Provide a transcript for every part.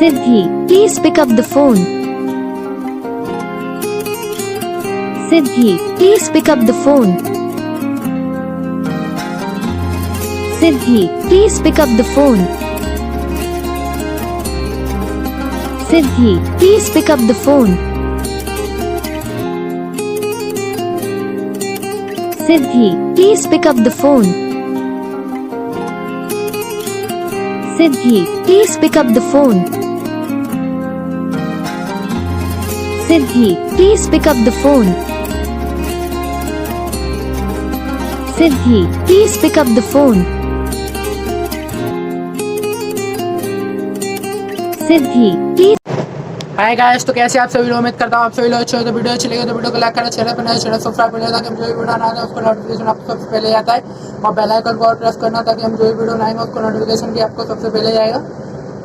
Siddhi, please pick up the phone. Siddhi, please pick up the phone. Siddhi, please pick up the phone. Siddhi, please pick up the phone. Siddhi, please pick up the phone. Siddhi, please pick up the phone. Siddhi, please pick up the phone. Siddhi, please pick up the phone. Siddhi, please. Hi guys, तो कैसे आप सभी लोग, उम्मीद करता हूँ आप सभी लोग अच्छे हो। तो वीडियो अच्छी लगे तो वीडियो को लाइक करें, चैनल पर नए चैनल सब्सक्राइब करें ताकि हम जो भी वीडियो आना है उसको नोटिफिकेशन आपको सबसे पहले आता है। और बेल आइकन को और प्रेस करना ताकि हम जो भी वीडियो लाएंगे उसको नोटिफिकेशन भी आपको सबसे पहले आएगा।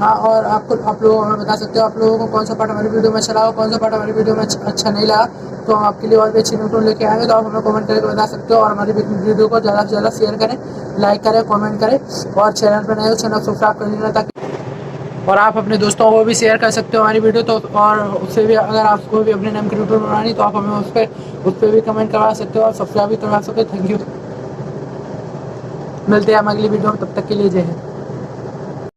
हाँ, और आप लोग हमें बता सकते हो आप लोगों को कौन सा पार्ट हमारी वीडियो में अच्छा लगा, कौन सा पार्ट हमारी वीडियो में अच्छा नहीं लगा। तो हम आपके लिए और भी अच्छी रिंगटोन लेके आएंगे, तो आप हमें कमेंट करके बता सकते हो। और हमारी वीडियो को ज़्यादा से ज़्यादा शेयर करें, लाइक करें, कमेंट करें, और चैनल पर नए हो चैनल सब्सक्राइब कर लेना ताकि, और आप अपने दोस्तों को भी शेयर कर सकते हो हमारी वीडियो। तो और उससे भी अगर आपको भी अपने नाम की रिंगटोन बनानी तो आप हमें उस पर भी कमेंट करवा सकते हो और सब्सक्राइब भी करवा सकते हो। थैंक यू, मिलते हैं हम अगली वीडियो में, तब तक के लिए जय हिंद।